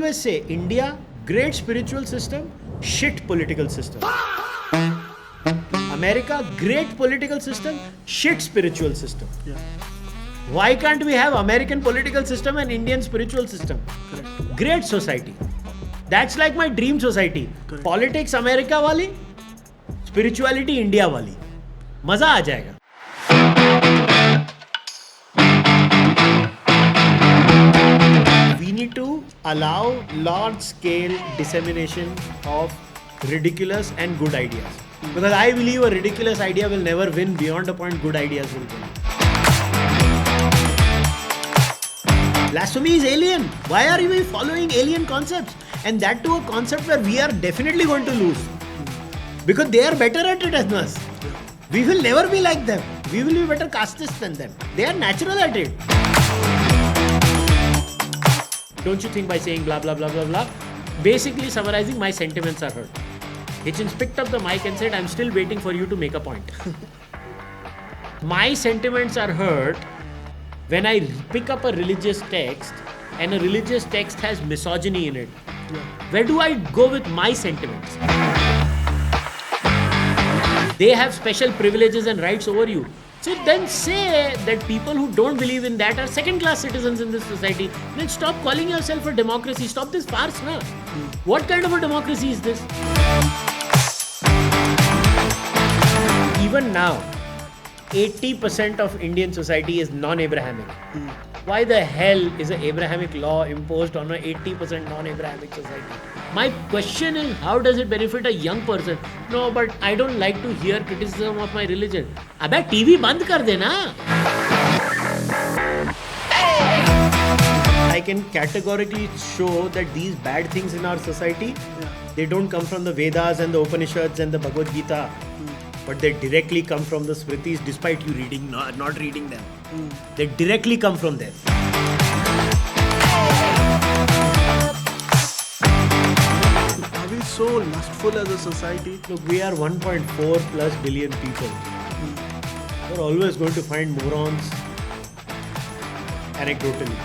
always say, India, great spiritual system, shit political system. America, great political system, shit spiritual system. Yeah. Why can't we have American political system and Indian spiritual system? Correct. Great society. That's like my dream society. Correct. Politics America वाली, spirituality India वाली. मजा आ जाएगा. We need to allow large scale dissemination of ridiculous and good ideas. Because I believe a ridiculous idea will never win. Beyond a point, good ideas will win. Blasphemy is alien. Why are we following alien concepts? And that to a concept where we are definitely going to lose. Because they are better at it than us. We will never be like them. We will be better castists than them. They are natural at it. Don't you think by saying blah blah blah blah blah, basically summarizing, my sentiments are hurt. Hitchens picked up the mic and said, I'm still waiting for you to make a point. My sentiments are hurt when I pick up a religious text and a religious text has misogyny in it. Yeah. Where do I go with my sentiments? They have special privileges and rights over you. So then say that people who don't believe in that are second-class citizens in this society. Then stop calling yourself a democracy. Stop this farce, na? What kind of a democracy is this? Even now, 80% of Indian society is non-Abrahamic. Why the hell is an Abrahamic law imposed on an 80% non-Abrahamic society? My question is, how does it benefit a young person? No, but I don't like to hear criticism of my religion. Abbe, TV band kar dena. I can categorically show that these bad things in our society, they don't come from the Vedas and the Upanishads and the Bhagavad Gita. But they directly come from the Smritis, despite you reading, not reading them. They directly come from there. Are we so lustful as a society? Look, we are 1.4 plus billion people. You're always going to find morons, anecdotally.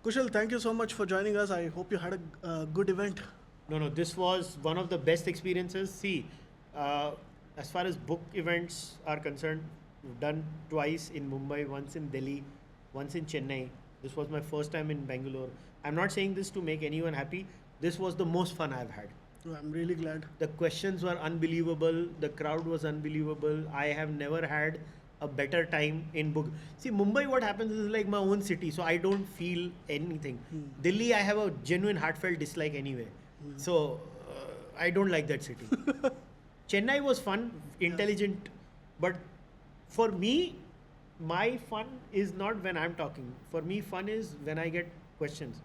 Kushal, thank you so much for joining us. I hope you had a good event. No, this was one of the best experiences. See, as far as book events are concerned, we've done twice in Mumbai, once in Delhi, once in Chennai. This was my first time in Bengaluru. I'm not saying this to make anyone happy. This was the most fun I've had. Oh, I'm really glad. The questions were unbelievable. The crowd was unbelievable. I have never had a better time in book. See, Mumbai, what happens is like my own city, so I don't feel anything. Delhi, I have a genuine heartfelt dislike anyway. So, I don't like that city. Chennai was fun, intelligent, but for me, my fun is not when I'm talking. For me, fun is when I get questions.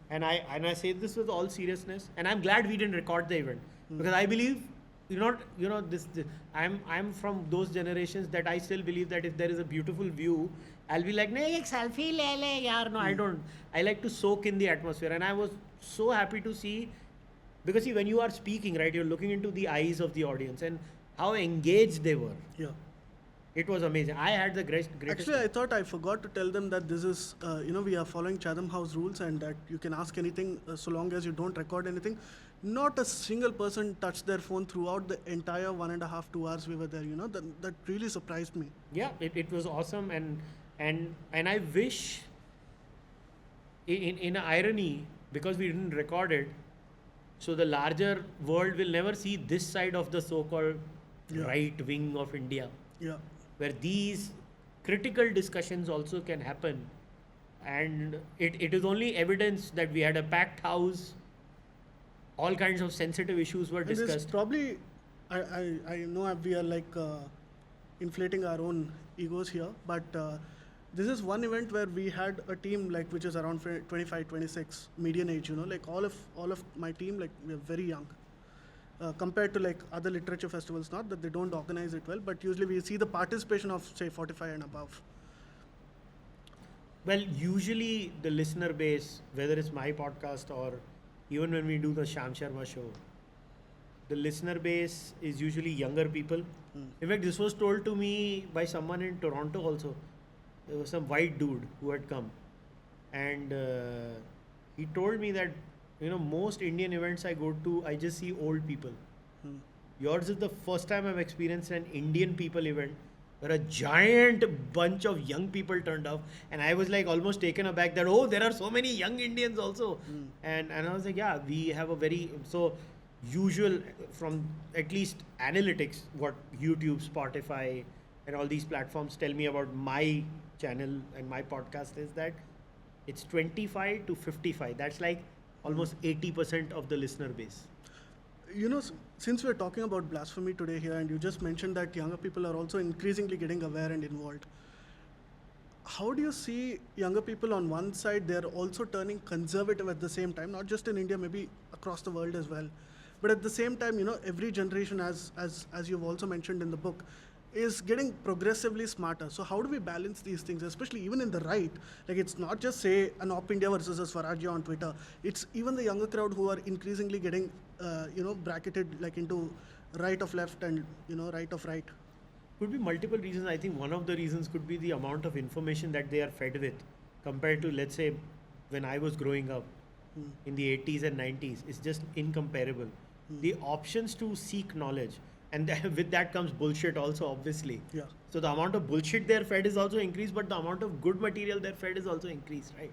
And I say this with all seriousness, and I'm glad we didn't record the event because I believe this I'm from those generations that I still believe that if there is a beautiful view, I'll be like, "Nee, ek selfie le le yaar." No, I don't. I like to soak in the atmosphere, and I was so happy to see, because see, when you are speaking, right, you're looking into the eyes of the audience and how engaged they were. Yeah. It was amazing. I had the greatest. Actually, I thought I forgot to tell them that this is, we are following Chatham House rules and that you can ask anything so long as you don't record anything. Not a single person touched their phone throughout the entire 1.5, 2 hours we were there. That really surprised me. Yeah, it was awesome, and I wish, in irony, because we didn't record it, so the larger world will never see this side of the so-called right wing of India. Yeah. Where these critical discussions also can happen, and it is only evidence that we had a packed house, all kinds of sensitive issues were discussed. And probably, I know we are like inflating our own egos here, but this is one event where we had a team which is around 25, 26 median age. Like all of my team, like we are very young. Compared to other literature festivals, not that they don't organize it well, but usually we see the participation of say 45 and above. Well, usually the listener base, whether it's my podcast or even when we do the Sham Sharma show, the listener base is usually younger people. In fact, this was told to me by someone in Toronto also. There was some white dude who had come, and he told me that most Indian events I go to, I just see old people. Yours is the first time I've experienced an Indian people event where a giant bunch of young people turned up, and I was like almost taken aback that there are so many young Indians also. And I was like, yeah, we have a very usual from at least analytics, what YouTube, Spotify, and all these platforms tell me about my channel and my podcast is that it's 25 to 55. That's like almost 80% of the listener base. Since we're talking about blasphemy today here, and you just mentioned that younger people are also increasingly getting aware and involved, how do you see younger people on one side, they're also turning conservative at the same time, not just in India, maybe across the world as well. But at the same time, every generation, as you've also mentioned in the book, is getting progressively smarter. So how do we balance these things, especially even in the right? Like, it's not just, say, an Op India versus a Swarajya on Twitter. It's even the younger crowd who are increasingly getting, bracketed like into right of left and, right of right. Could be multiple reasons. I think one of the reasons could be the amount of information that they are fed with compared to, let's say, when I was growing up in the 80s and 90s. It's just incomparable. The options to seek knowledge. And with that comes bullshit also, obviously. Yeah. So the amount of bullshit they're fed is also increased, but the amount of good material they're fed is also increased, right?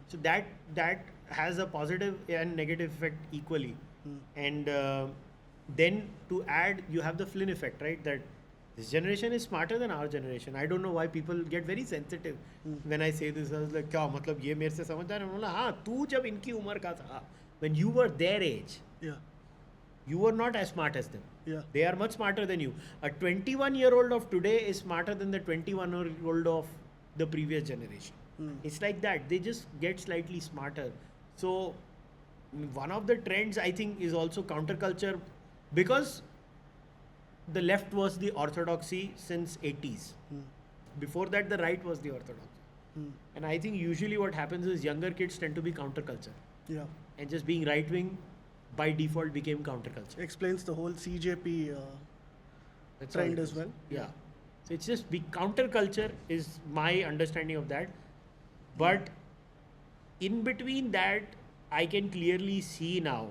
So that has a positive and negative effect equally. And then to add, you have the Flynn effect, right? That this generation is smarter than our generation. I don't know why people get very sensitive when I say this. I was like, क्या मतलब ये मेरे से समझदार है? बोला हाँ, तू जब इनकी उम्र का था, when you were their age, you were not as smart as them. Yeah. They are much smarter than you. A 21-year-old of today is smarter than the 21-year-old of the previous generation. It's like that. They just get slightly smarter. So one of the trends, I think, is also counterculture, because the left was the orthodoxy since 80s. Before that, the right was the orthodoxy. And I think usually what happens is younger kids tend to be counterculture. Yeah. And just being right-wing by default became counterculture. Explains the whole CJP That's trend all as well. Yeah. So it's just counterculture is my understanding of that. But in between that, I can clearly see now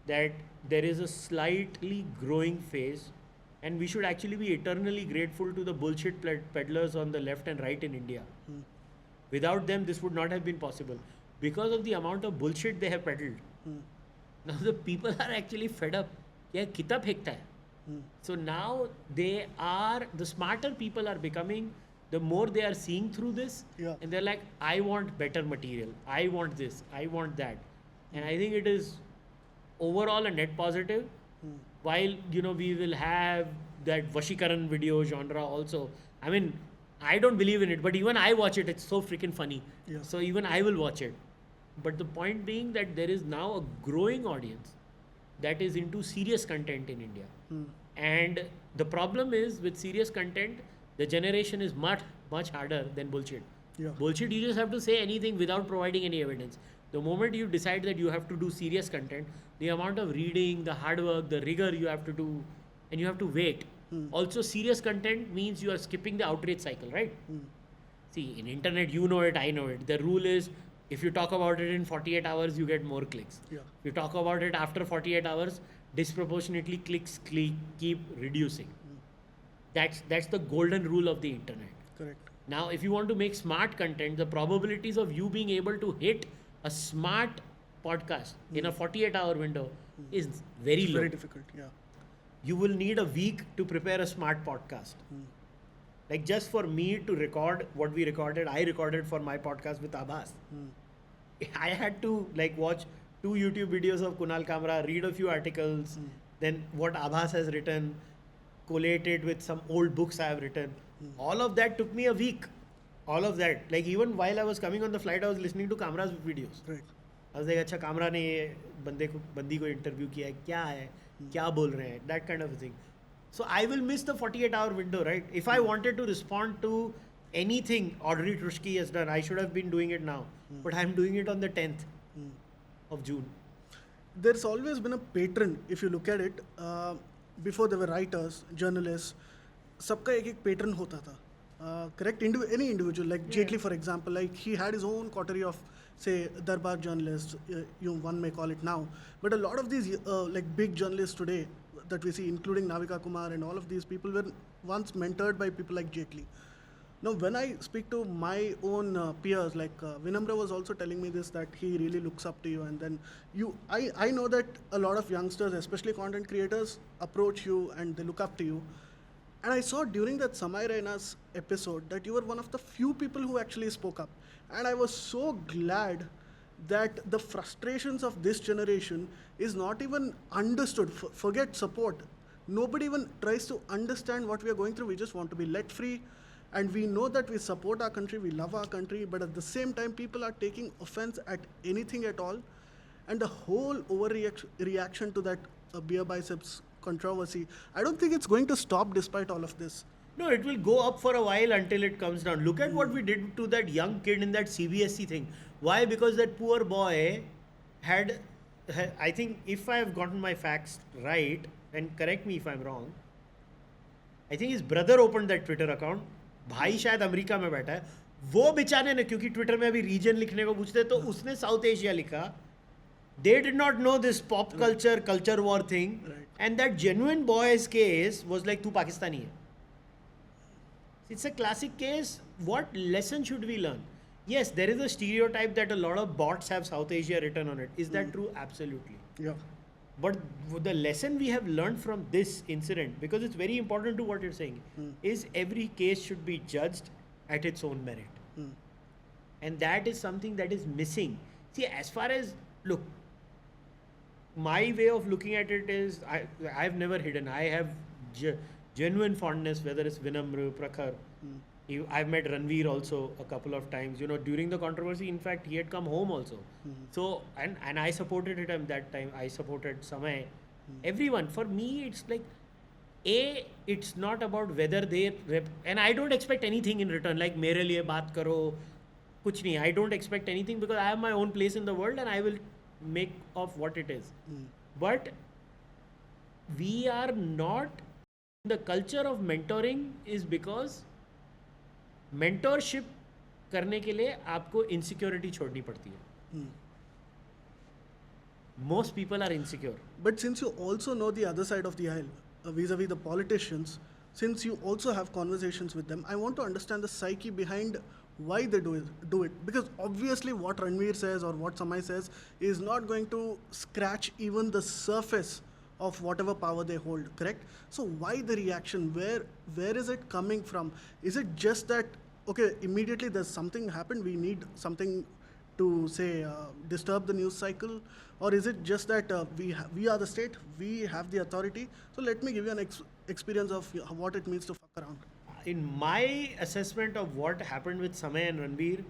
that there is a slightly growing phase, and we should actually be eternally grateful to the bullshit peddlers on the left and right in India. Without them, this would not have been possible. Because of the amount of bullshit they have peddled. Now the people are actually fed up. Yeah, kita fekhta hai. So now the smarter people are becoming, the more they are seeing through this. Yeah. And they're like, I want better material. I want this. I want that. And I think it is overall a net positive. While, we will have that Vashikaran video genre also. I mean, I don't believe in it, but even I watch it. It's so freaking funny. Yeah. So even I will watch it. But the point being that there is now a growing audience that is into serious content in India. And the problem is with serious content, the generation is much, much harder than bullshit. Yeah. Bullshit, you just have to say anything without providing any evidence. The moment you decide that you have to do serious content, the amount of reading, the hard work, the rigor you have to do, and you have to wait. Also, serious content means you are skipping the outrage cycle, right? See, in internet, you know it, I know it. The rule is, if you talk about it in 48 hours, you get more clicks. Yeah. If you talk about it after 48 hours, disproportionately clicks keep reducing. That's the golden rule of the internet. Correct. Now, if you want to make smart content, the probabilities of you being able to hit a smart podcast in a 48-hour window is very low. Very difficult, yeah. You will need a week to prepare a smart podcast. Like, just for me to record what we recorded, I recorded for my podcast with Abbas. I had to watch 2 YouTube videos of Kunal Kamra, read a few articles, then what Abbas has written, collate it with some old books I have written. All of that took me a week. All of that. Like, even while I was coming on the flight, I was listening to Kamra's videos. Right. I was like, अच्छा कामरा ने ये बंदी को interview किया है, क्या है, क्या बोल रहे हैं, that kind of a thing. So I will miss the 48-hour window, right? If I wanted to respond to anything Audrey Truschke has done, I should have been doing it now. But I'm doing it on the 10th of June. there's always been a patron, if you look at it. Before there were writers, journalists, सबका एक एक patron होता था. Correct? Any individual, like Jaitley, for example, like he had his own coterie of, say, Darbar journalists, one may call it now. But a lot of these like big journalists today that we see, including Navika Kumar and all of these people, were once mentored by people like Jaitley. Now, when I speak to my own peers, like Vinamra was also telling me this, that he really looks up to you. And then I know that a lot of youngsters, especially content creators, approach you and they look up to you. And I saw during that Samay Raina's episode that you were one of the few people who actually spoke up. And I was so glad that the frustrations of this generation is not even understood. Forget support. Nobody even tries to understand what we are going through. We just want to be let free. And we know that we support our country, we love our country, but at the same time, people are taking offense at anything at all. And the whole overreaction to that beer biceps controversy, I don't think it's going to stop despite all of this. No, it will go up for a while until it comes down. Look at what we did to that young kid in that CBSE thing. Why? Because that poor boy had, I think, if I have gotten my facts right, and correct me if I'm wrong, I think his brother opened that Twitter account. भाई शायद America में बैठा है, वो बेचारे ने, क्योंकि Twitter में अभी रीजन लिखने को पूछते तो उसने साउथ एशिया लिखा. They did not know this pop culture war thing, and that genuine boy's case was like, तू पाकिस्तानी है. It's a classic case. What lesson should we learn? Yes, there is a stereotype that a lot of bots have South Asia written on it. Is that true? Absolutely. Yeah. But the lesson we have learned from this incident, because it's very important to what you're saying, is every case should be judged at its own merit. And that is something that is missing. See, as far as, look, my way of looking at it is, I've never hidden. I have genuine fondness, whether it's Vinamra, Prakhar. I've met Ranveer also a couple of times, during the controversy. In fact, he had come home also. So, and I supported him that time. I supported Samay. Everyone. For me, it's like, it's not about whether they and I don't expect anything in return. Like, mere liye baat karo, kuch nahi. I don't expect anything because I have my own place in the world and I will make of what it is. But we are not, the culture of mentoring is because mentorship करने के लिए आपको insecurity छोड़नी पड़ती है. Most people are insecure. But since you also know the other side of the aisle, vis-a-vis the politicians, since you also have conversations with them, I want to understand the psyche behind why they do it. Because obviously what Ranveer says or what Samay says is not going to scratch even the surface of whatever power they hold, correct? So why the reaction? Where is it coming from? Is it just that, okay, immediately there's something happened, we need something to say disturb the news cycle, or is it just that we are the state, we have the authority, so let me give you an experience of what it means to fuck around. In my assessment of what happened with Samay and Ranveer,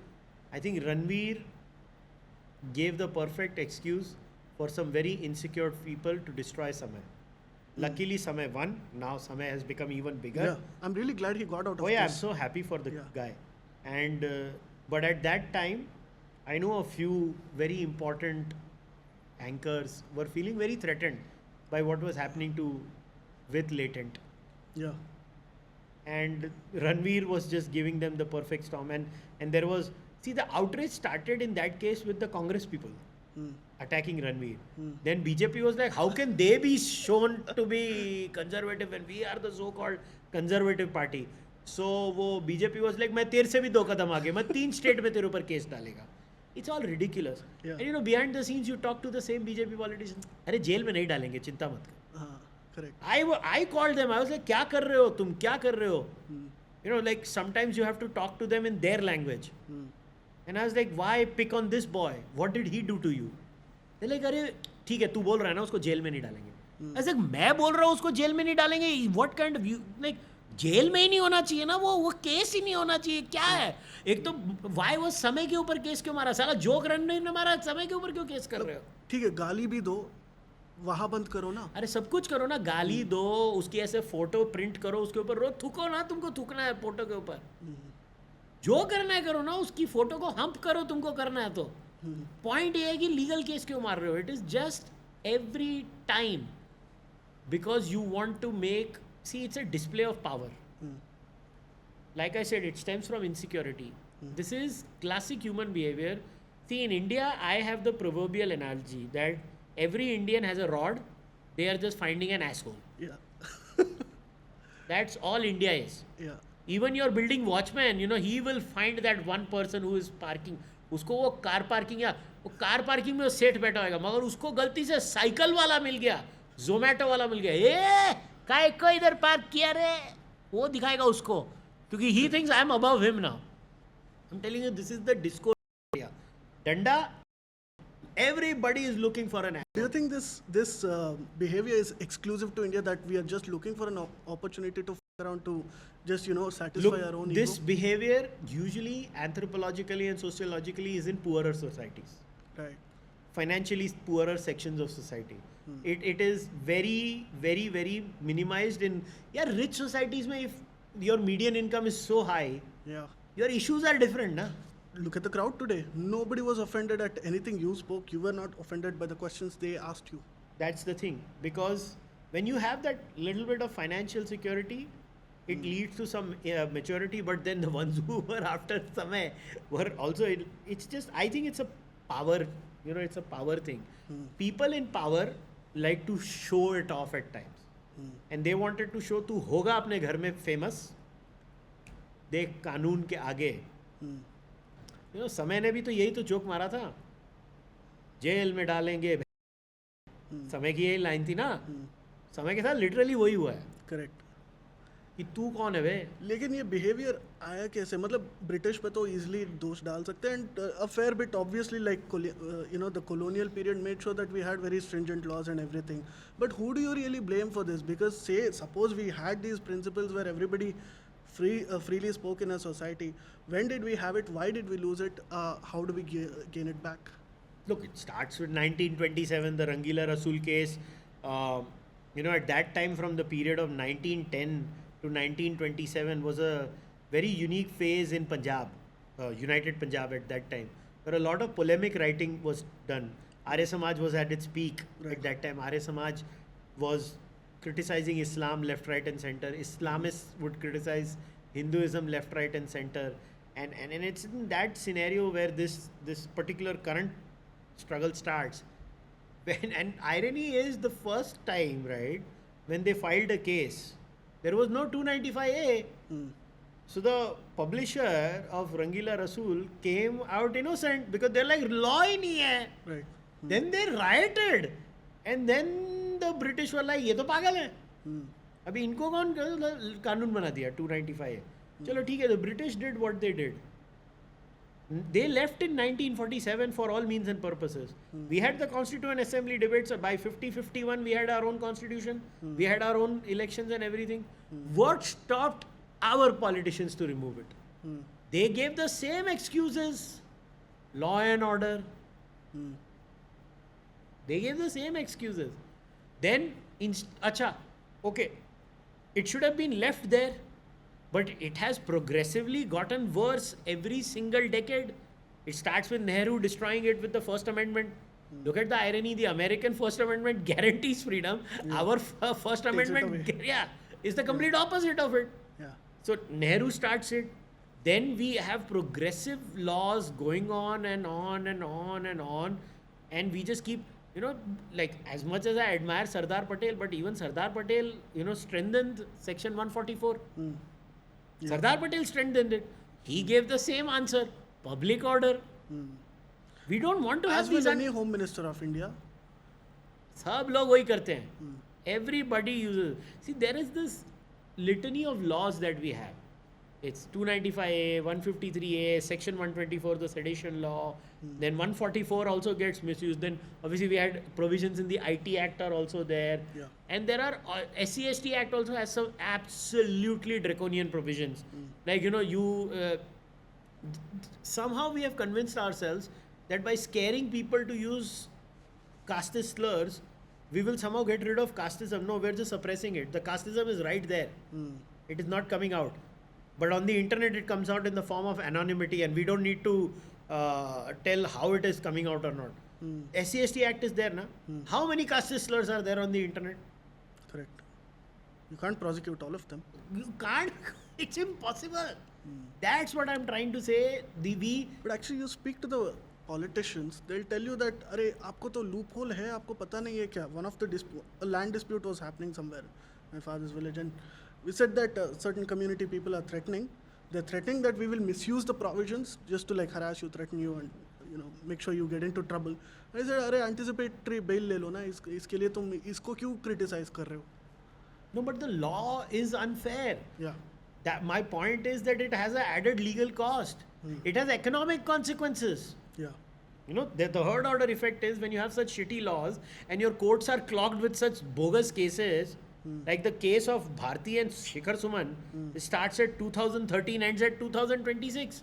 I think Ranveer gave the perfect excuse for some very insecure people to destroy Samay. Luckily, Samay won. Now Samay has become even bigger. Yeah, I'm really glad he got out of this. Oh yeah, I'm so happy for the guy. And but at that time, I know a few very important anchors were feeling very threatened by what was happening with Latent. Yeah. And Ranveer was just giving them the perfect storm. And there was, see, the outrage started in that case with the Congress people. Attacking Ranveer. Then BJP was like, how can they be shown to be conservative when we are the so-called conservative party? So वो BJP was like, मैं तेरे से भी 2 कदम आगे, मैं 3 state में तेरे ऊपर केस डालेगा. It's all ridiculous. Yeah. And behind the scenes you talk to the same BJP politicians. अरे जेल में नहीं डालेंगे, चिंता मत कर. Correct. I called them. I was like, क्या कर रहे हो तुम? क्या कर रहे हो? Like sometimes you have to talk to them in their language. And I was like, why pick on this boy? What did he do to you? They're like, अरे ठीक है, तू बोल रहा है ना उसको जेल में नहीं डालेंगे. I was like, मैं बोल रहा हूँ उसको जेल में नहीं डालेंगे. What kind of like jail में ही नहीं होना चाहिए ना, वो केस ही नहीं होना चाहिए. क्या है? एक तो why was समय के ऊपर केस क्यों मारा? साला जोक रणवीर ने मारा, समय के ऊपर क्यों केस कर रहे हो? ठीक है, गाली भी दो, वहाँ बंद करो ना. अरे सब कुछ करो ना, गाली दो, उसकी ऐसे फोटो प्रिंट करो, उसके ऊपर रोज थूको ना, तुमको थूकना है फोटो के ऊपर. जो करना है करो ना, उसकी फोटो को हम्प करो, तुमको करना है तो. पॉइंट ये है कि लीगल केस क्यों मार रहे हो? It is just every time, because you want to make, see, it's a display of power. Like I said, it stems from insecurity. This is classic human behavior. See, in India, I have the proverbial analogy that every Indian has a rod, they are just finding an asshole. Yeah. That's all India is. Yeah. Even your building watchman, he will find that one person who is parking. उसको वो car parking या वो car parking में वो सेठ बैठा होगा, मगर उसको गलती से साइकिल वाला मिल गया, जोमेटो वाला मिल गया, काय को इधर पार्क किया रे, वो दिखाएगा उसको, क्योंकि he thinks I am above him now. I'm telling you, this is the discourse area. Danda, everybody is looking for an. Do you think this behavior is exclusive to India, that we are just looking for an opportunity to f around to just satisfy our own this ego? Behavior usually anthropologically and sociologically is in poorer societies, Right. financially poorer sections of society. It is very, very, very minimized in rich societies. If your median income is so high, Yeah. your issues are different, na? Look at the crowd today. Nobody was offended at anything you spoke. You were not offended by the questions they asked you. That's the thing, because when you have that little bit of financial security, it leads to some maturity. But then the ones who were after Samay were also. It's just, I think it's a power. It's a power thing. People in power like to show it off at times, and they wanted to show तू होगा अपने घर में famous. देख कानून के आगे. समय ने भी तो यही तो जोक मारा था, जेल में डालेंगे. समय की यही लाइन थी ना. समय के साथ लिटरली वही हुआ है. करेक्ट. कि तू कौन है बे. लेकिन ये बिहेवियर आया कैसे? मतलब ब्रिटिश पे तो इजीली दोष डाल सकते हैं, and a fair bit obviously, like the colonial period made sure that we had very stringent laws and everything. But who do you really blame for this? Because suppose we had these principles where everybody freely spoke in a society. When did we have it? Why did we lose it? How do we gain it back? Look, it starts with 1927, the Rangila Rasool case. At that time, from the period of 1910 to 1927 was a very unique phase in Punjab, United Punjab at that time, where a lot of polemic writing was done. Arya Samaj was at its peak at that time. Arya Samaj was criticizing Islam left, right and center. Islamists would criticize Hinduism left, right and center. And it's in that scenario where this particular current struggle starts. And irony is, the first time, right, when they filed a case, there was no 295A. So the publisher of Rangila Rasool came out innocent because they're like, law ही नहीं है. Right. Then they rioted. And then the British were like, ये तो पागल है. अभी इनको कौन कानून बना दिया 295A. चलो ठीक है, the British did what they did. They left in 1947 for all means and purposes. We had the Constituent Assembly debates. By 50-51, we had our own constitution. We had our own elections and everything. What stopped our politicians to remove it? They gave the same excuses. Law and order. They gave the same excuses. Then, okay, it should have been left there. But it has progressively gotten worse every single decade. It starts with Nehru destroying it with the First Amendment. Look at the irony. The American First Amendment guarantees freedom. Our First Amendment is the complete opposite of it. Yeah. So Nehru starts it. Then we have progressive laws going on and on and on and on. And we just keep, like, as much as I admire Sardar Patel, but even Sardar Patel, strengthened Section 144. Yeah. Sardar Patel strengthened it. He gave the same answer. Public order. We don't want to have these. As will any Home Minister of India. सब लोग वही करते हैं. Everybody uses. See, there is this litany of laws that we have. It's 295A, 153A, Section 124, the sedition law. Then 144 also gets misused. Then obviously we had provisions in the IT Act are also there. Yeah. And there are SC/ST Act also has some absolutely draconian provisions. Like, somehow we have convinced ourselves that by scaring people to use casteist slurs, we will somehow get rid of casteism. No, we're just suppressing it. The casteism is right there. It is not coming out. But on the internet, it comes out in the form of anonymity, and we don't need to tell how it is coming out or not. SC/ST Act is there, na? How many caste slurs are there on the internet? Correct. You can't prosecute all of them. You can't. It's impossible. That's what I'm trying to say. But actually, you speak to the politicians, they'll tell you that, अरे आपको तो loophole है, आपको पता नहीं है क्या? One of the a land dispute was happening somewhere, my father's village, and we said that certain community people are threatening. They're threatening that we will misuse the provisions just to like harass you, threaten you, and make sure you get into trouble. I said, अरे anticipatory bail ले लो ना, इसके लिए तुम इसको क्यों criticize कर रहे हो? No, but the law is unfair. Yeah. That my point is that it has an added legal cost. It has economic consequences. Yeah. The third order effect is when you have such shitty laws and your courts are clogged with such bogus cases, like the case of Bharti and Shikhar Suman, it starts at 2013, ends at 2026.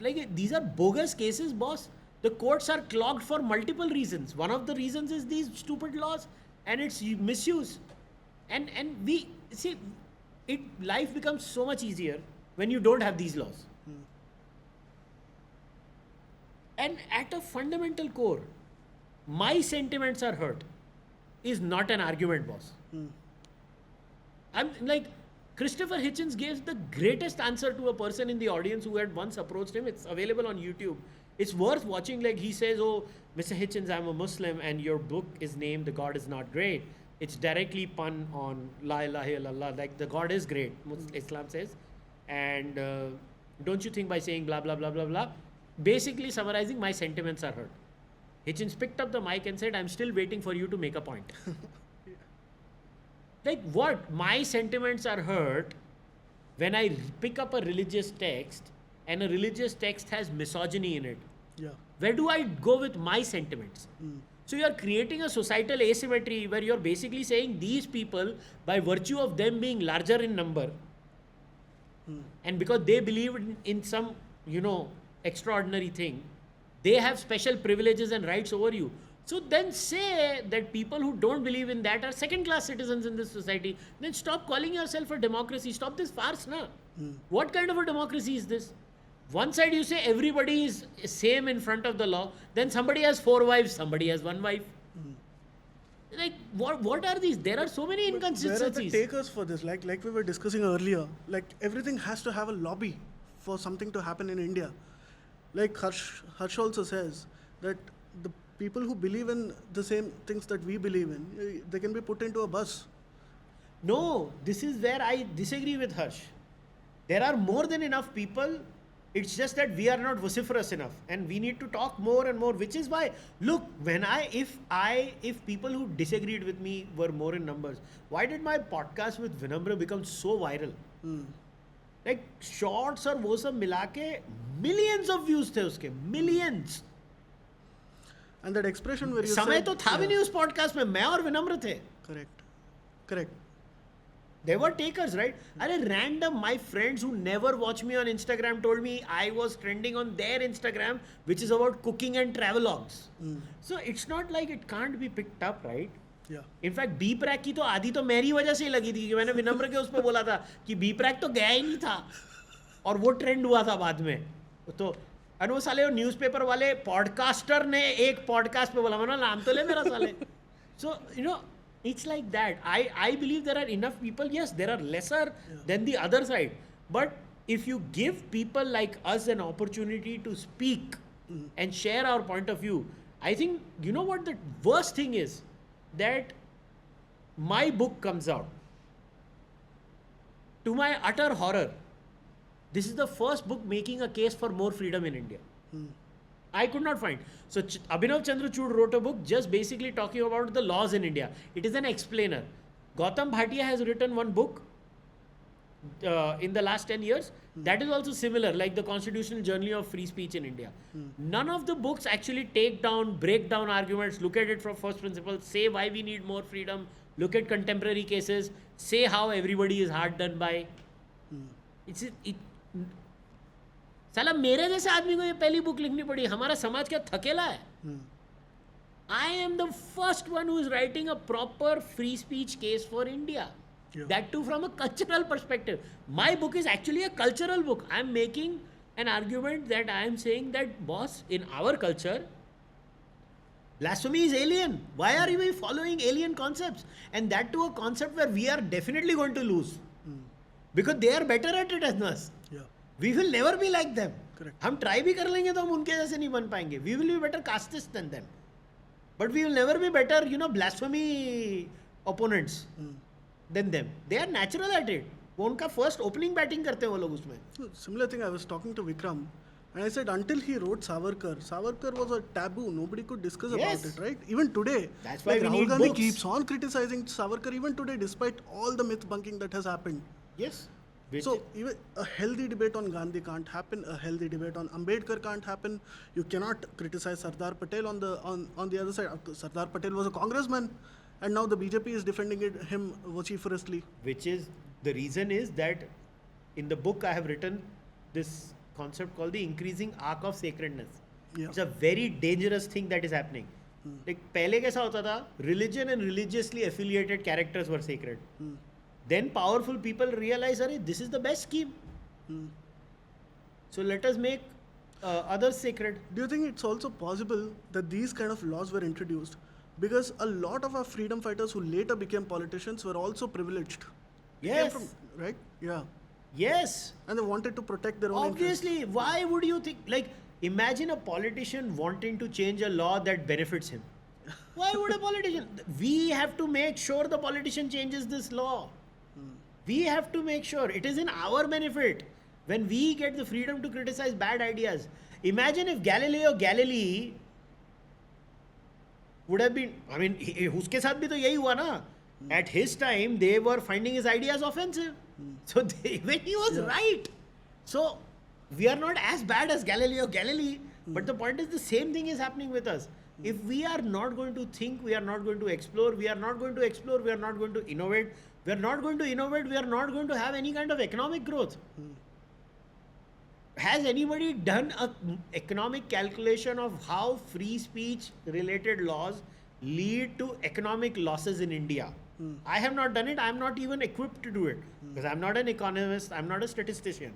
Like, these are bogus cases, boss. The courts are clogged for multiple reasons. One of the reasons is these stupid laws and its misuse. And we see, life becomes so much easier when you don't have these laws. And at a fundamental core, my sentiments are hurt is not an argument, boss. I'm like, Christopher Hitchens gave the greatest answer to a person in the audience who had once approached him. It's available on YouTube. It's worth watching. Like, he says, "Oh, Mr. Hitchens, I'm a Muslim and your book is named The God is Not Great." It's directly pun on La ilaha illallah. Like, the God is great, Islam says. And don't you think by saying blah, blah, blah, blah, blah, basically summarizing, my sentiments are hurt. Hitchens picked up the mic and said, "I'm still waiting for you to make a point." Like, what? My sentiments are hurt when I pick up a religious text and a religious text has misogyny in it. Yeah. Where do I go with my sentiments? So you're creating a societal asymmetry where you're basically saying these people, by virtue of them being larger in number, and because they believe in some, extraordinary thing, they have special privileges and rights over you. So then say that people who don't believe in that are second-class citizens in this society. Then stop calling yourself a democracy. Stop this farce, na? What kind of a democracy is this? One side you say everybody is same in front of the law. Then somebody has 4 wives, somebody has 1 wife. Like, what are these? There are so many inconsistencies. Where are the takers for this? Like we were discussing earlier, like everything has to have a lobby for something to happen in India. Like Harsh also says that the people who believe in the same things that we believe in, they can be put into a bus. No, this is where I disagree with Harsh. There are more than enough people. It's just that we are not vociferous enough, and we need to talk more and more. Which is why, look, if people who disagreed with me were more in numbers, why did my podcast with Vinamra become so viral? Like, shorts और वो सब मिला के millions of views थे उसके, millions. And that expression where you समय said, तो था भी नहीं उस podcast में, मैं और विनम्र थे. Correct. They were takers, right? Random, my friends who never watch me on Instagram told me I was trending on their Instagram, which is about cooking and travelogues. So it's not like it can't be picked up, right? Yeah. In fact, B-Prack की तो आधी तो मेरी वजह से ही लगी थी कि मैंने विनम्र के उस पर बोला था कि B-Prack तो गया ही नहीं था और वो ट्रेंड हुआ था बाद में. तो वो साले न्यूज़पेपर वाले पॉडकास्टर ने एक पॉडकास्ट पे बोला, मैंने नाम तो ले मेरा साले. So, it's like that. I believe there are enough people. Yes, there are lesser than the other side. But if you give people like us an opportunity to speak and share our point of view, I think, you know what the worst thing is? That my book comes out. To my utter horror, this is the first book making a case for more freedom in India. I could not find. So Abhinav Chandrachud wrote a book just basically talking about the laws in India. It is an explainer. Gautam Bhatia has written one book in the last 10 years. That is also similar, like the Constitutional Journey of Free Speech in India. None of the books actually break down arguments, look at it from first principles, say why we need more freedom, look at contemporary cases, say how everybody is hard done by. साला मेरे जैसे आदमी को ये पहली book लिखनी पड़ी. हमारा समाज क्या थकेला है? I am the first one who is writing a proper free speech case for India. Yeah. That too from a cultural perspective. My book is actually a cultural book. I am making an argument that I am saying that, boss, in our culture, Blasphemy is alien. Why are we following alien concepts? And that to a concept where we are definitely going to lose. Because they are better at it than us. Yeah. We will never be like them. Correct. हम try भी कर लेंगे तो हम उनके जैसे नहीं बन पाएंगे. We will be better castists than them. But we will never be better, blasphemy opponents than them. They are natural at it. वो उनका first opening batting करते हैं वो लोग उसमें. Similar thing, I was talking to Vikram and I said until he wrote Savarkar was a taboo. Nobody could discuss Yes. about it, right? Even today. That's why we Rahul need Gandhi books. keeps on criticizing Savarkar even today despite all the myth bunking that has happened. Yes. So even a healthy debate on Gandhi can't happen. A healthy debate on Ambedkar can't happen. You cannot criticize Sardar Patel on the other side. Sardar Patel was a congressman, and now the BJP is defending him vociferously. Which is the reason is that in the book I have written this concept called the increasing arc of sacredness. Yeah. It's a very dangerous thing that is happening. Like पहले कैसा होता था? Religion and religiously affiliated characters were sacred. Then powerful people realize, this is the best scheme. So let us make others sacred. Do you think it's also possible that these kind of laws were introduced because a lot of our freedom fighters who later became politicians were also privileged? Yes. Right? Yeah. Yes. And they wanted to protect their own Obviously, interests. why would you think, imagine a politician wanting to change a law that benefits him. Why would a politician? We have to make sure the politician changes this law. We have to make sure it is in our benefit when we get the freedom to criticize bad ideas. Imagine if Galileo Galilei would have been, उसके साथ भी तो यही हुआ ना. At his time, they were finding his ideas offensive. So when he was right. So we are not as bad as Galileo Galilei, but the point is the same thing is happening with us. If we are not going to think, we are not going to explore, we are not going to explore, we are not going to innovate, we are not going to innovate, we are not going to have any kind of economic growth. Has anybody done an economic calculation of how free speech related laws lead to economic losses in India? I have not done it. I am not even equipped to do it because I am not an economist, I am not a statistician.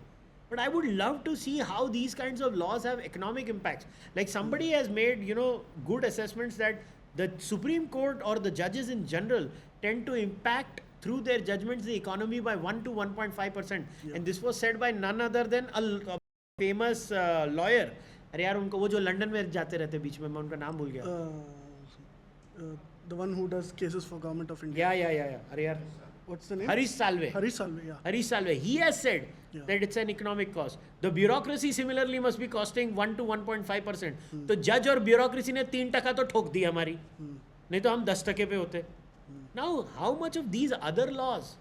But I would love to see how these kinds of laws have economic impacts. Like somebody has made, good assessments that the Supreme Court or the judges in general tend to impact through their judgments the economy by 1 to 1.5%. And this was said by none other than a famous lawyer. अरे यार उनको वो जो London में जाते रहते बीच में मैं उनका नाम भूल गया. The one who does cases for government of India. Yeah. अरे यार. What's the name? Harish Salve. Yeah. Harish Salve. He has said that it's an economic cost. The bureaucracy similarly must be costing 1 to 1.5%. तो judge और bureaucracy ने 3% तो ठोक दी हमारी. नहीं तो हम 10% पे होते. Now, how much of these other laws?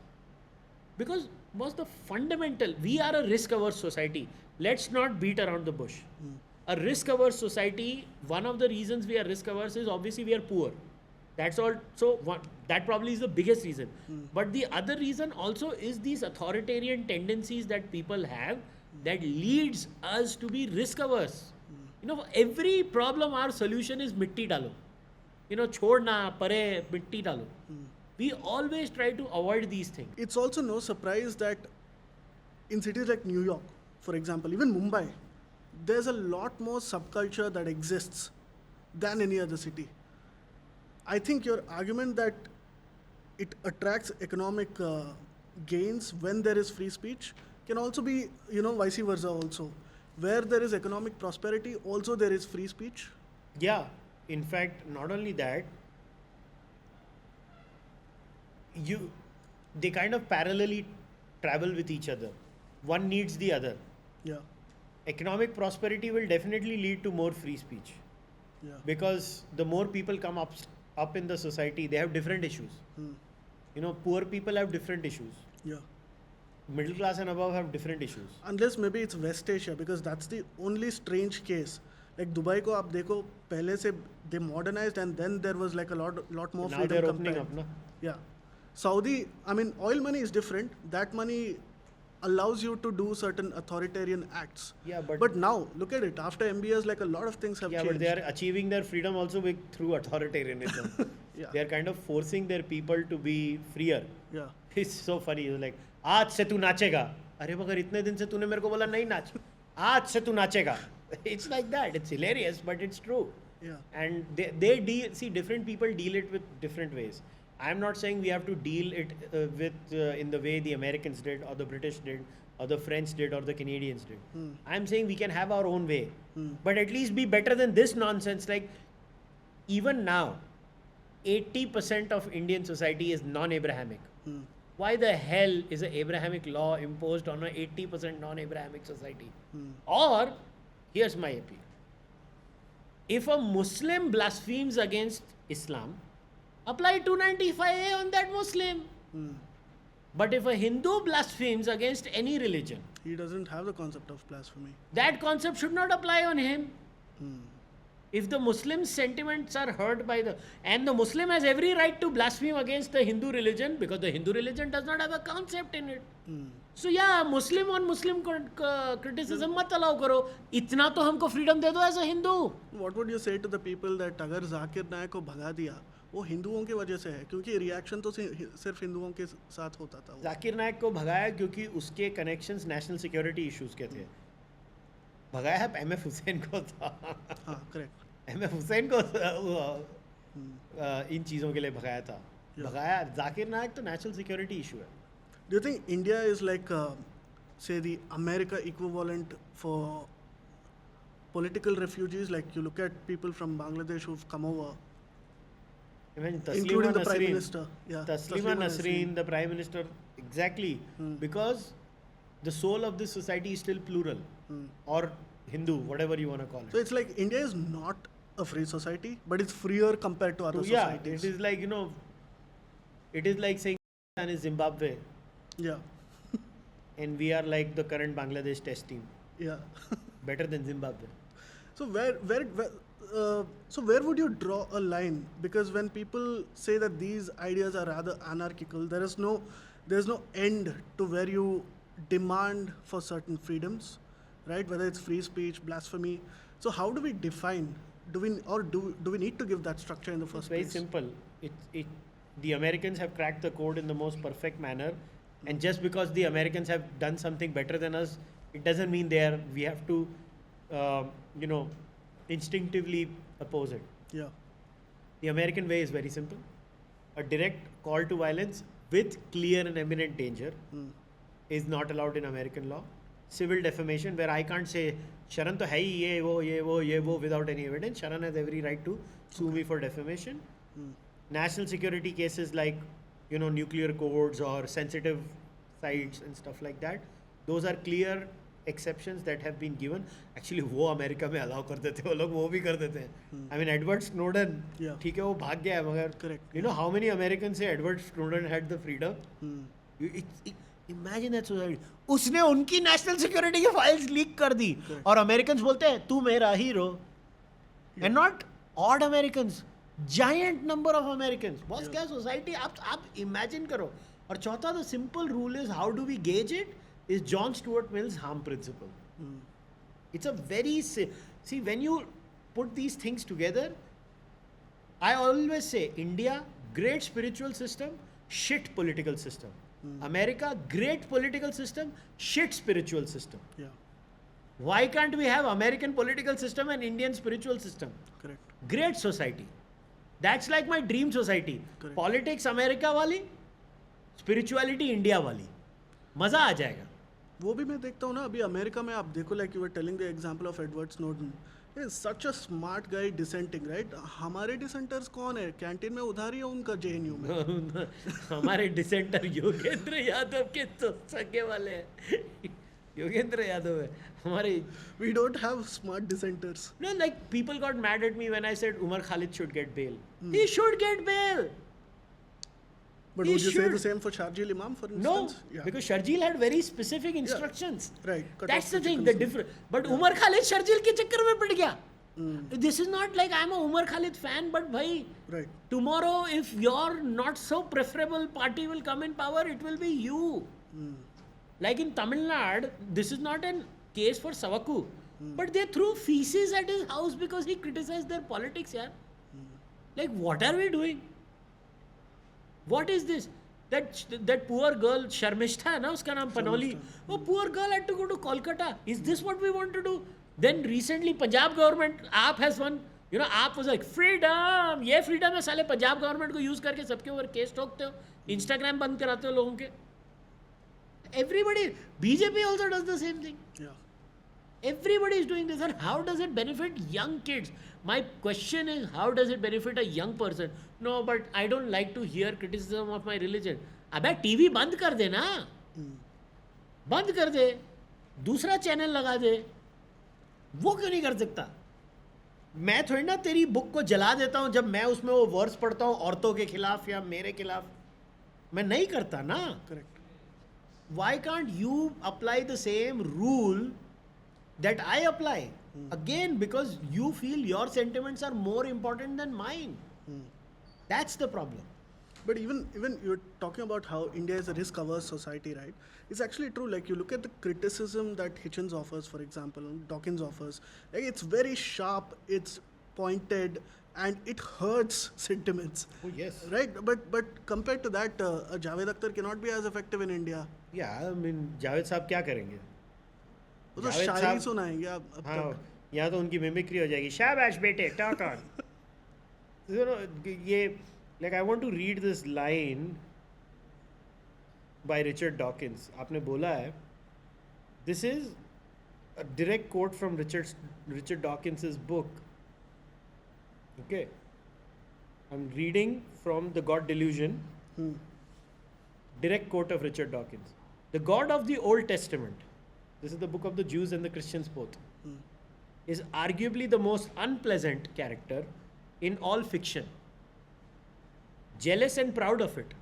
Because was the fundamental, we are a risk-averse society. Let's not beat around the bush. A risk-averse society, one of the reasons we are risk-averse is obviously we are poor. That's all. So that probably is the biggest reason. But the other reason also is these authoritarian tendencies that people have that leads us to be risk-averse. Every problem, our solution is mitti dalo. Chhodna, pare, mitti dalo. We always try to avoid these things. It's also no surprise that in cities like New York, for example, even Mumbai, there's a lot more subculture that exists than any other city. I think your argument that it attracts economic gains when there is free speech can also be, vice versa also. Where there is economic prosperity, also there is free speech. Yeah. In fact, not only that, they kind of parallelly travel with each other. One needs the other. Yeah. Economic prosperity will definitely lead to more free speech. Yeah. Because the more people come up in the society, they have different issues. Poor people have different issues. Yeah. Middle class and above have different issues. Unless maybe it's West Asia, because that's the only strange case. Like Dubai ko aap dekho, pehle se they modernized and then there was like a lot more Now freedom. they're opening up, no? Yeah. Saudi, oil money is different. That money allows you to do certain authoritarian acts. Yeah, but now, look at it. After MBS, like a lot of things have changed. Yeah, but they are achieving their freedom also through authoritarianism. Yeah. They are kind of forcing their people to be freer. Yeah. It's so funny. It's like, आज से तू नाचेगा. अरे मगर इतने दिन से तूने मेरे को बोला नहीं नाच. आज से तू नाचेगा. It's like that. It's hilarious, but it's true. Yeah. And they deal, see, different people deal it with different ways. I'm not saying we have to deal it in the way the Americans did, or the British did, or the French did, or the Canadians did. I'm saying we can have our own way, but at least be better than this nonsense. Like, even now, 80% of Indian society is non-Abrahamic. Why the hell is an Abrahamic law imposed on an 80% non-Abrahamic society? Or, here's my appeal. If a Muslim blasphemes against Islam, apply 295A on that Muslim. But if a Hindu blasphemes against any religion, He doesn't have the concept of blasphemy. that concept should not apply on him. If the Muslim's sentiments are hurt by and the Muslim has every right to blaspheme against the Hindu religion, because the Hindu religion does not have a concept in it. So yeah, Muslim on Muslim criticism mat allow karo. Itna to humko freedom de do as a Hindu. What would you say to the people that अगर जाकिर नायक को भगा दिया वो हिंदुओं की वजह से है, क्योंकि रिएक्शन तो सिर्फ हिंदुओं के साथ होता था. जाकिर नायक को भगाया क्योंकि उसके कनेक्शंस नेशनल सिक्योरिटी इश्यूज के थे. भगाया है एमएफ हुसैन को था. हाँ, करेक्ट. एमएफ हुसैन को इन चीज़ों के लिए भगाया था. भगाया जाकिर नायक तो नेशनल सिक्योरिटी इशू है. Do you think India is like, say, the America equivalent for political refugees? Like, you look at people from Bangladesh who've come over, I mean, including the Prime Minister. Yeah, Taslima Nasreen, the Prime Minister, exactly. Because the soul of this society is still plural, or Hindu, whatever you want to call it. So it's like India is not a free society, but it's freer compared to other Yeah, societies. it is like, it is like saying Pakistan is Zimbabwe, Yeah, and we are like the current Bangladesh test team, yeah. better than Zimbabwe. So where would you draw a line? Because when people say that these ideas are rather anarchical, there's no end to where you demand for certain freedoms, right? Whether it's free speech, blasphemy. So how do we define? Do we need to give that structure in the first It's very place? simple. The Americans have cracked the code in the most perfect manner, and just because the Americans have done something better than us, it doesn't mean we have to, instinctively oppose it. Yeah. The American way is very simple. A direct call to violence with clear and imminent danger is not allowed in American law. Civil defamation, where I can't say, Sharan to hai ye wo without any evidence. Sharan has every right to sue me for defamation. National security cases like, nuclear codes or sensitive sites and stuff like that, those are clear exceptions that have been given. Actually, वो America में allow कर देते हैं, वो लोग वो भी कर देते हैं. I mean, Edward Snowden, ठीक है, वो भाग गया है, मगर Correct. You know how many Americans say Edward Snowden had the freedom? Imagine that society. उसने उनकी national security की files leak कर दी, और Americans बोलते हैं तू मेरा hero, and not odd Americans, giant number of Americans. Boss क्या society आप imagine करो. और चौथा, the simple rule is how do we gauge it? Is John Stuart Mill's harm principle. It's a very see, when you put these things together, I always say India, great spiritual system, shit political system. America, great political system, shit spiritual system. Yeah. Why can't we have American political system and Indian spiritual system? Correct. Great society. That's like my dream society. Correct. Politics America वाली, spirituality India वाली. मजा आ जाएगा. वो भी मैं देखता हूँ ना, अभी अमेरिका में आप देखो, like you were telling the example of Edward Snowden. He is such a smart guy dissenting, right? हमारे dissenters कौन है? कैंटीन में उधार ही है उनका JNU में. हमारे डिसेंटर योगेंद्र यादव के तो सगे वाले हैं. योगेंद्र यादव है हमारे. We don't have smart dissenters. No, like people got mad at me when I said Umar Khalid should get bail. He should get bail. But He would you say should. the same for Sharjeel Imam, for No, instance? Yeah. because Sharjeel had very specific instructions. Right. Cut That's off the thing, chicken the soup. difference. But Umar Khalid Sharjeel के चक्कर में पड़ गया. This is not like I'm a Umar Khalid fan, but bhai, Right. tomorrow if your not so preferable party will come in power, it will be you. Like in Tamil Nadu, this is not a case for Savaku, but they threw feces at his house because he criticized their politics. Yeah, like what are we doing? What is this? That poor girl Sharmishta है ना, उसका नाम Panoli. Oh, poor girl had to go to Kolkata. Is this what we want to do? Then recently Punjab government, AAP has one You know, आप was like freedom, ये freedom है, साले Punjab government को use करके सबके ऊपर case ठोकते हो, Instagram बंद कराते हो लोगों के. Everybody, BJP also does the same thing. Yeah. Everybody is doing this, and how does it benefit young kids? My question is, how does it benefit a young person? No, but I don't like to hear criticism of my religion. अबे TV बंद कर दे ना, बंद कर दे, दूसरा channel लगा दे. वो क्यों नहीं कर सकता? मैं थोड़ी ना तेरी बुक को जला देता हूँ जब मैं उसमें वो वर्ड्स पढ़ता हूँ औरतों के खिलाफ या मेरे खिलाफ. मैं नहीं करता ना. Correct. Why can't you apply the same rule that I apply? Again, because you feel your sentiments are more important than mine. That's the problem. But even you're talking about how India is a risk-averse society, right? It's actually true. Like, you look at the criticism that Hitchens offers, for example, Dawkins offers. Like, it's very sharp, it's pointed, and it hurts sentiments. Oh, yes. Right? But compared to that, Javed Akhtar cannot be as effective in India. Yeah, I mean, Javed साहब क्या करेंगे? वो तो जावेद शायरी साहब- सुनाएंगे अब हाँ, तक. यहाँ तो उनकी मिमिक्री हो जाएगी. शाबाश बेटे, talk on. You know, ये like I want to read this line by Richard Dawkins. आपने बोला है. This is a direct quote from Richard Dawkins's book. Okay. I'm reading from The God Delusion. Direct quote of Richard Dawkins. The God of the Old Testament, this is the book of the Jews and the Christians both, is arguably the most unpleasant character in all fiction. Jealous and proud of it.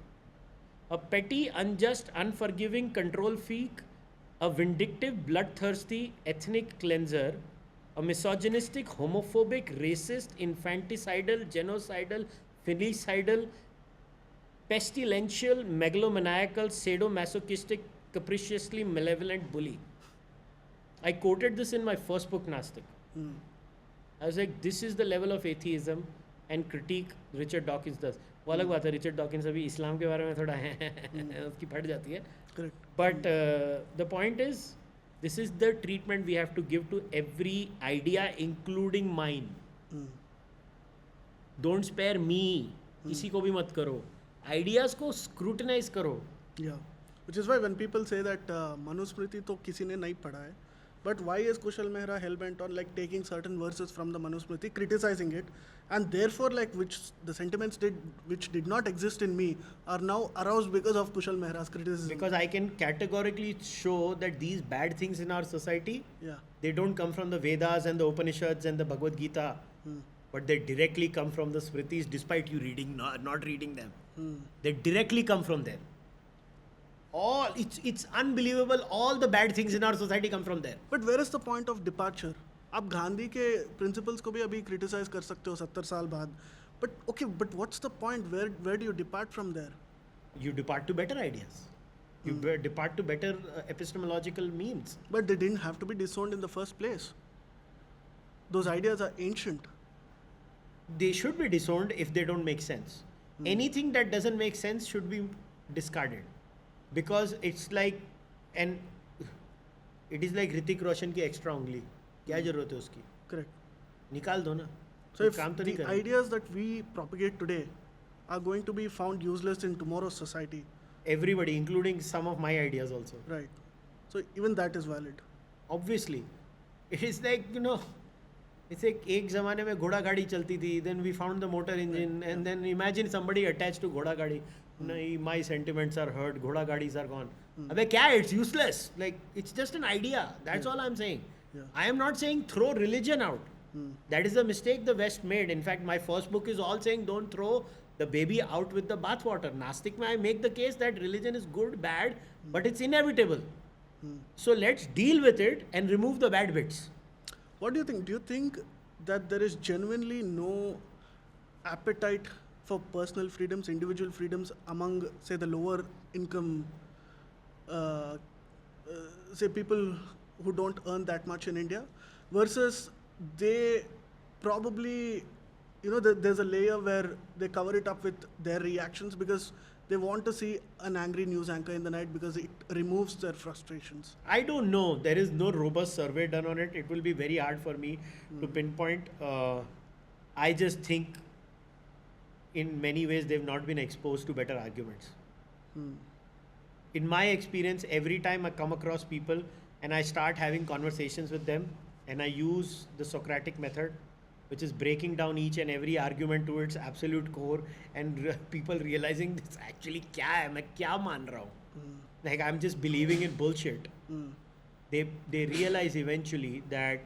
A petty, unjust, unforgiving control freak, a vindictive, bloodthirsty ethnic cleanser, a misogynistic, homophobic, racist, infanticidal, genocidal, filicidal, pestilential, megalomaniacal, sadomasochistic, capriciously malevolent bully. I quoted this in my first book, Nastic. I was like, this is the level of atheism and critique Richard Dawkins does. वो अलग बात है, Richard Dawkins अभी इस्लाम के बारे में थोड़ा उसकी फट जाती है. Correct. But the point is, this is the treatment we have to give to every idea, including mine. Don't spare me. किसी को भी मत करो. Ideas को scrutinize करो. Yeah. Which is why when people say that Manusmriti तो किसी ने नहीं पढ़ा है, but why is Kushal Mehra hell-bent on like taking certain verses from the Manusmriti, criticizing it, and therefore like which the sentiments which did not exist in me are now aroused because of Kushal Mehra's criticism. Because I can categorically show that these bad things in our society, Yeah. they don't come from the Vedas and the Upanishads and the Bhagavad Gita, but they directly come from the Smritis despite you reading, not reading them. They directly come from there. All it's unbelievable. All the bad things in our society come from there. But where is the point of departure? आप गांधी के principles को भी अभी criticize कर सकते हो 70 साल बाद. But okay, but what's the point? Where do you depart from there? You depart to better ideas. You depart to better epistemological means. But they didn't have to be disowned in the first place. Those ideas are ancient. They should be disowned if they don't make sense. Anything that doesn't make sense should be discarded. Because it's like, and it is like Hrithik Roshan की extra उंगली. क्या जरूरत है उसकी? Correct. निकाल दो ना. So if काम तो नहीं the कर रहे. ideas that we propagate today are going to be found useless in tomorrow's society, Everybody, including some of my ideas also. right? So even that is valid. Obviously, it is like, you know, it's like एक ज़माने में घोड़ा गाड़ी चलती थी. Then we found the motor engine, and then imagine somebody attached to घोड़ा गाड़ी. नहीं, my sentiments are hurt. घोड़ा गाड़ीज are gone. अबे क्या? It's useless. Like it's just an idea. That's all I'm saying. Yeah. I am not saying throw religion out. That is the mistake the West made. In fact, my first book is all saying don't throw the baby out with the bathwater. Nastic mein I make the case that religion is good, bad, but it's inevitable. So let's deal with it and remove the bad bits. What do you think? Do you think that there is genuinely no appetite for personal freedoms, individual freedoms among, say, the lower income, say, people who don't earn that much in India, versus they probably, you know, there's a layer where they cover it up with their reactions because they want to see an angry news anchor in the night because it removes their frustrations. I don't know. There is no robust survey done on it. It will be very hard for me to pinpoint. I just think in many ways they've not been exposed to better arguments. In my experience, every time I come across people and I start having conversations with them and I use the Socratic method, which is breaking down each and every argument to its absolute core and people realizing this actually kya hai, main kya maan raha hu. Like I'm just believing in bullshit. They realize eventually that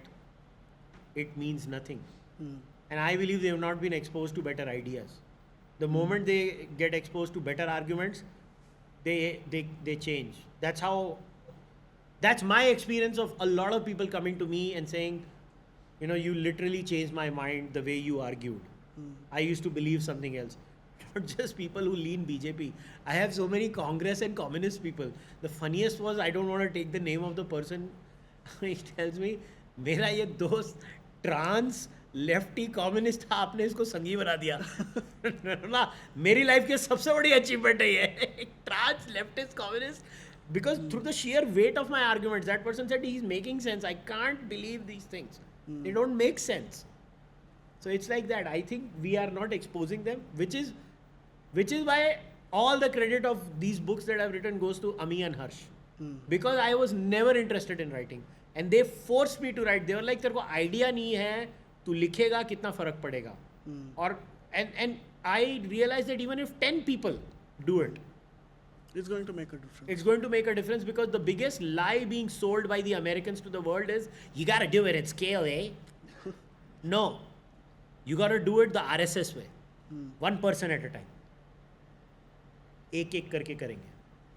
it means nothing. And I believe they have not been exposed to better ideas. The moment they get exposed to better arguments, they change. That's my experience of a lot of people coming to me and saying, you know, you literally changed my mind the way you argued. I used to believe something else. Not just people who lean BJP. I have so many Congress and communist people. The funniest was, I don't want to take the name of the person. He tells me, मेरा ये दोस्त trans lefty communist था, आपने इसको संगी बना दिया. ना, मेरी लाइफ की सबसे बड़ी अचीवमेंट है ये. Trans leftist communist. Because through the sheer weight of my arguments, that person said he's making sense. I can't believe these things. They don't make sense. So it's like that. I think we are not exposing them, which is why all the credit of these books that I've written goes to Ami and Harsh. Because I was never interested in writing. And they forced me to write. They were like, तेरे को idea नहीं है, तू लिखेगा कितना फर्क पड़ेगा. And I realized that even if 10 people do it, it's going to make a difference. It's going to make a difference, because the biggest lie being sold by the Americans to the world is, you got to do it at scale, eh? No. You got to do it the RSS way. One person at a time. एक करके करेंगे.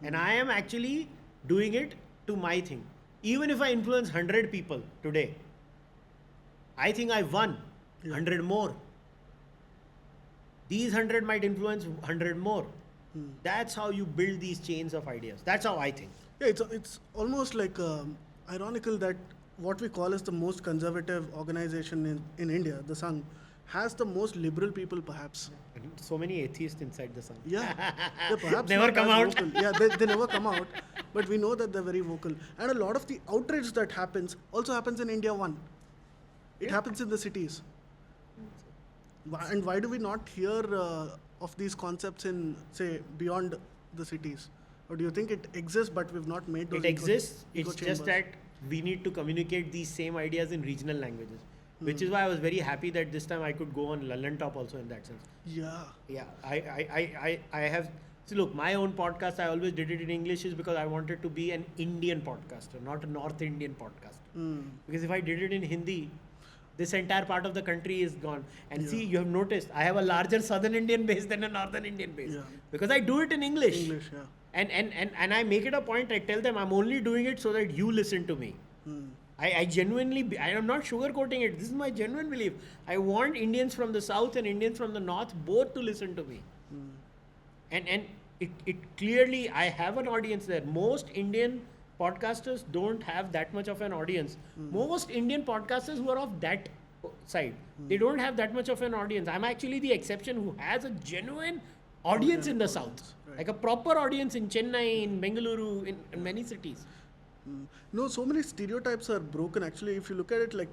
And I am actually doing it to my thing. Even if I influence 100 people today, I think I've won 100 more. These 100 might influence 100 more. That's how you build these chains of ideas. That's how I think. Yeah, it's almost like ironical that what we call as the most conservative organization in India, the Sangh, has the most liberal people perhaps. And so many atheists inside the Sangh. Yeah, they perhaps Never not come as out. vocal. Yeah, they never come out. But we know that they're very vocal. And a lot of the outrage that happens also happens in India 1. It happens in the cities. And why do we not hear of these concepts in, say, beyond the cities? Or do you think it exists but we've not made those? It exists. ego It's just chambers? that we need to communicate these same ideas in regional languages. Which is why I was very happy that this time I could go on London Top also in that sense. Yeah. Yeah, I have. See, look, my own podcast, I always did it in English is because I wanted to be an Indian podcaster, not a North Indian podcaster. Because if I did it in Hindi, this entire part of the country is gone. And see, you have noticed, I have a larger Southern Indian base than a Northern Indian base. Yeah. Because I do it in English. English, yeah. And I make it a point, I tell them I'm only doing it so that you listen to me. I genuinely, I am not sugarcoating it. This is my genuine belief. I want Indians from the South and Indians from the North both to listen to me. And it clearly, I have an audience there. Most Indian podcasters don't have that much of an audience. Most Indian podcasters who are of that side, they don't have that much of an audience. I'm actually the exception who has a genuine audience in the South. Right. Like a proper audience in Chennai, in Bengaluru, in many cities. No, so many stereotypes are broken. Actually, if you look at it, like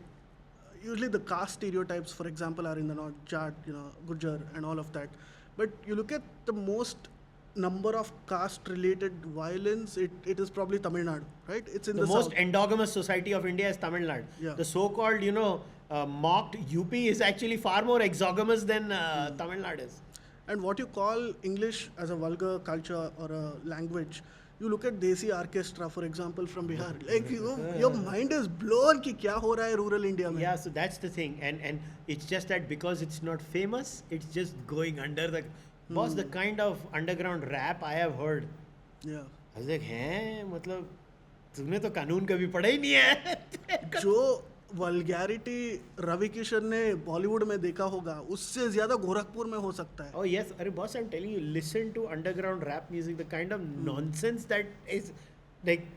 usually the caste stereotypes, for example, are in the North, Jat, Gurjar, and all of that. But you look at the most number of caste-related violence, it is probably Tamil Nadu, right? It's in the most south. endogamous society of India is Tamil Nadu. Yeah. The so-called, mocked UP is actually far more exogamous than Tamil Nadu is. And what you call English as a vulgar culture or a language, you look at Desi Orchestra, for example, from Bihar. Like, your mind is blown ki kya ho raha hai rural India mein. Yeah, so that's the thing. And it's just that because it's not famous, it's just going under the... Boss, the kind of underground rap I have heard. Yeah. I was like, मतलब तुमने तो कानून कभी पढ़ा ही नहीं है. जो vulgarity Ravi Kishan ने बॉलीवुड में देखा होगा उससे ज्यादा गोरखपुर में हो सकता है. Oh yes, अरे boss, I'm telling you, listen to underground rap music, the kind of nonsense that is like,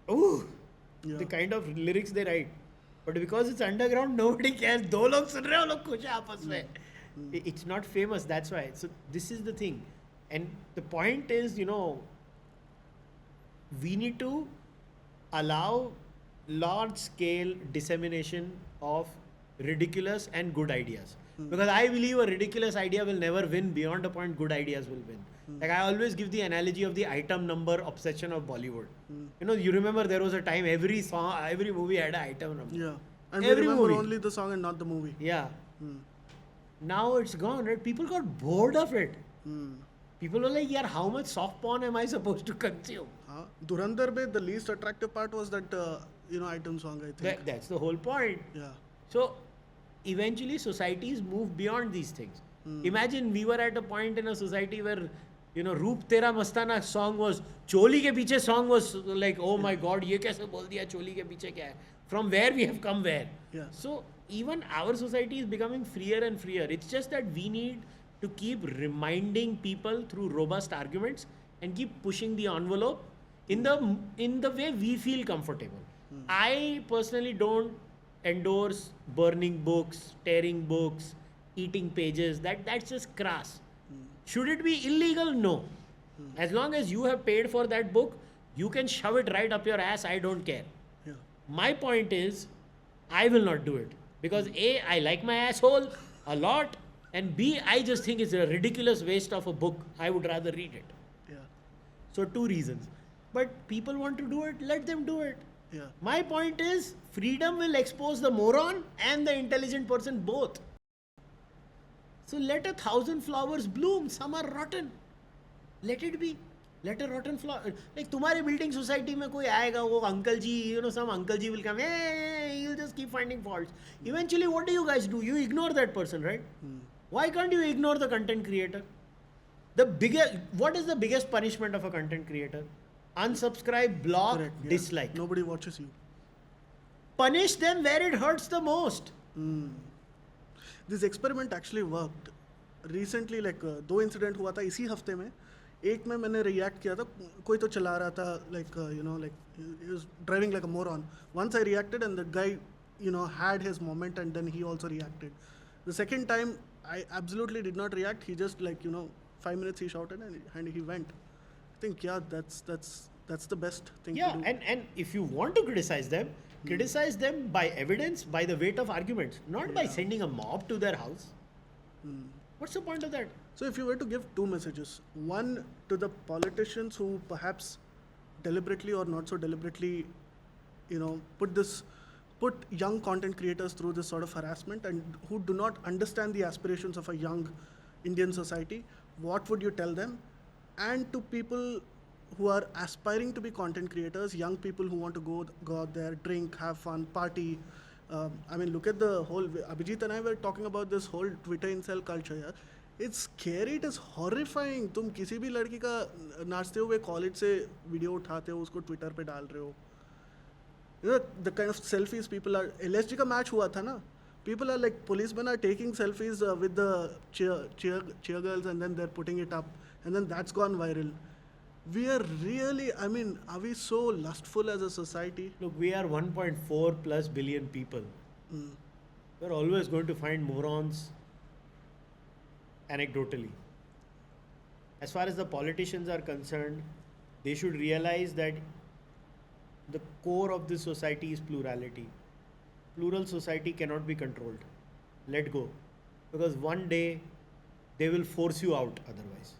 the kind of lyrics they write. But because it's underground, nobody cares. दो लोग सुन रहे हो, लोग खुश हैं आपस में. It's not famous, that's why. So this is the thing. And the point is, we need to allow large scale dissemination of ridiculous and good ideas. Because I believe a ridiculous idea will never win. Beyond a point, good ideas will win. Like I always give the analogy of the item number obsession of Bollywood. You remember there was a time every song, every movie had an item number. Yeah. And Every we remember movie. only the song and not the movie. Yeah. Hmm. Now it's gone, right? People got bored of it. Hmm. People were like, yeah, how much soft porn am I supposed to consume? Durandar mein, the least attractive part was that, item song, I think. That's the whole point. Yeah. So eventually societies move beyond these things. Imagine we were at a point in a society where, Roop Tera Mastana song was, Choli ke piche song was like, oh my God, ye kaise bol diya, Choli ke piche kya hai? From where we have come where? Yeah. So even our society is becoming freer and freer. It's just that we need to keep reminding people through robust arguments and keep pushing the envelope in the way we feel comfortable. I personally don't endorse burning books, tearing books, eating pages. That's just crass. Should it be illegal? No. As long as you have paid for that book, you can shove it right up your ass. I don't care. Yeah. My point is, I will not do it. Because A, I like my asshole a lot. And B, I just think it's a ridiculous waste of a book. I would rather read it. Yeah. So 2 reasons. But people want to do it, let them do it. Yeah. My point is, freedom will expose the moron and the intelligent person both. So let 1,000 flowers bloom. Some are rotten. Let it be. Let a rotten flower. Like तुम्हारे building society में कोई आएगा, वो uncle ji, some uncle ji will come. Hey, you'll just keep finding faults. Eventually, what do you guys do? You ignore that person, right? Why can't you ignore the content creator? What is the biggest punishment of a content creator? Unsubscribe, block, Correct, yeah. dislike. Nobody watches you. Punish them where it hurts the most. This experiment actually worked. Recently, like 2 incident हुआ था इसी हफ्ते में. एक में मैंने react किया था. कोई तो चला रहा था like he was driving like a moron. Once I reacted and the guy had his moment and then he also reacted. The second time I absolutely did not react. He just 5 minutes he shouted and he went. I think that's the best thing to do. and if you want to criticize them by evidence, by the weight of arguments, not by sending a mob to their house. What's the point of that? So if you were to give 2 messages, one to the politicians who perhaps deliberately or not so deliberately, put young content creators through this sort of harassment and who do not understand the aspirations of a young Indian society, what would you tell them? And to people who are aspiring to be content creators, young people who want to go out there, drink, have fun, party. Look at the whole. Abhijit and I were talking about this whole Twitter incel culture. Yeah. It's scary. It is horrifying. तुम किसी भी लड़की का नाचते हुए college से video उठाते हो, उसको ट्विटर पे डाल रहे हो. The kind of selfies people are. LSG का मैच हुआ था ना. People are like policemen are taking selfies with the cheer girls and then they're putting it up and then that's gone viral. We are really, are we so lustful as a society? Look, we are 1.4 plus billion people. We're always going to find morons anecdotally. As far as the politicians are concerned, they should realize that the core of this society is plurality. Plural society cannot be controlled. Let go. Because one day they will force you out otherwise.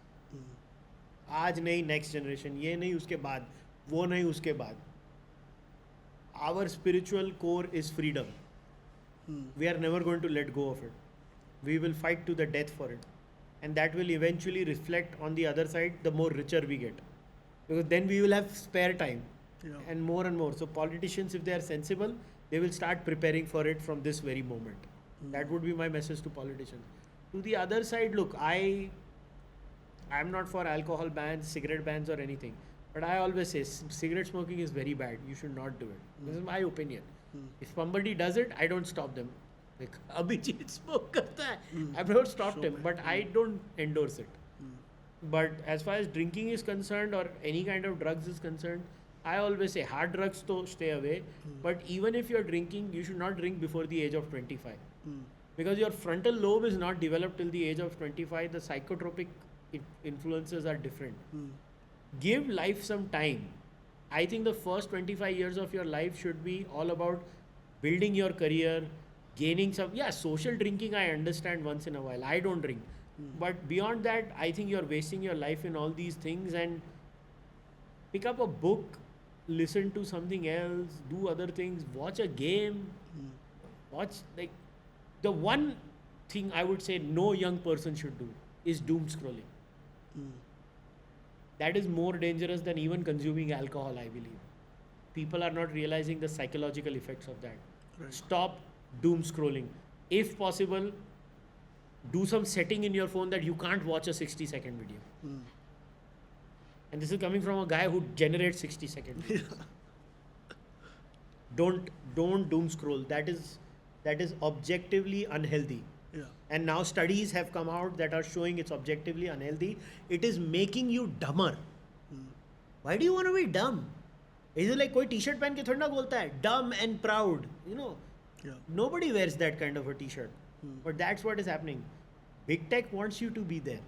आज नहीं next generation, ये नहीं उसके बाद, वो नहीं उसके बाद. Our spiritual core is freedom. We are never going to let go of it. We will fight to the death for it. And that will eventually reflect on the other side the more richer we get. Because then we will have spare time. Yeah. And more. So politicians, if they are sensible, they will start preparing for it from this very moment. That would be my message to politicians. To the other side, look, I'm not for alcohol bans, cigarette bans or anything. But I always say cigarette smoking is very bad. You should not do it. This is my opinion. If somebody does it, I don't stop them. Like, Abhijit smoke karta hai. I've never stopped him, but I don't endorse it. But as far as drinking is concerned or any kind of drugs is concerned, I always say hard drugs to stay away. But even if you're drinking, you should not drink before the age of 25. Because your frontal lobe is not developed till the age of 25. The psychotropic influences are different. Give life some time. I think the first 25 years of your life should be all about building your career, gaining some, yeah, social drinking I understand once in a while. I don't drink. But beyond that, I think you're wasting your life in all these things. And pick up a book, listen to something else, do other things, watch a game, watch, like, the one thing I would say no young person should do is doom scrolling. That is more dangerous than even consuming alcohol, I believe. People are not realizing the psychological effects of that. Right. Stop doom scrolling. If possible, do some setting in your phone that you can't watch a 60-second video. And this is coming from a guy who generates 60-second videos. Don't doom scroll. That is objectively unhealthy. Yeah. And now studies have come out that are showing it's objectively unhealthy. It is making you dumber. Why do you want to be dumb? Is it like कोई t-shirt पहन के थोड़ा ना बोलता है dumb and proud, you know? Yeah. Nobody wears that kind of a t-shirt. But that's what is happening. Big tech wants you to be there.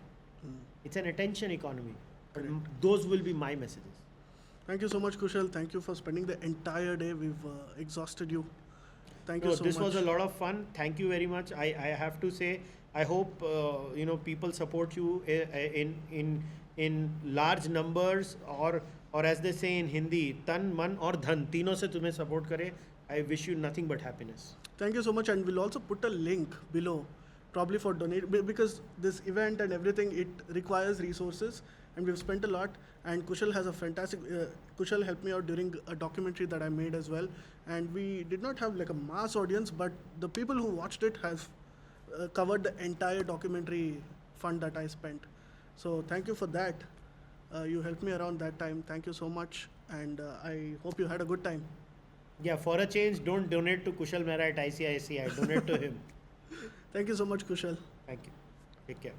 It's an attention economy. But those will be my messages. Thank you so much, Kushal. Thank you for spending the entire day. We've exhausted you. Thank you so This much. was a lot of fun. Thank you very much. I have to say, I hope people support you in large numbers, or as they say in Hindi, tan, man और धन तीनों से तुम्हें support करे. I wish you nothing but happiness. Thank you so much, and we'll also put a link below, probably for donate, because this event and everything, it requires resources, and we've spent a lot. And Kushal has a fantastic. Kushal helped me out during a documentary that I made as well, and we did not have like a mass audience, but the people who watched it have covered the entire documentary fund that I spent. So thank you for that. You helped me around that time. Thank you so much, and I hope you had a good time. Yeah, for a change, don't donate to Kushal Mehra at ICICI. Donate to him. Thank you so much, Kushal. Thank you. Take care.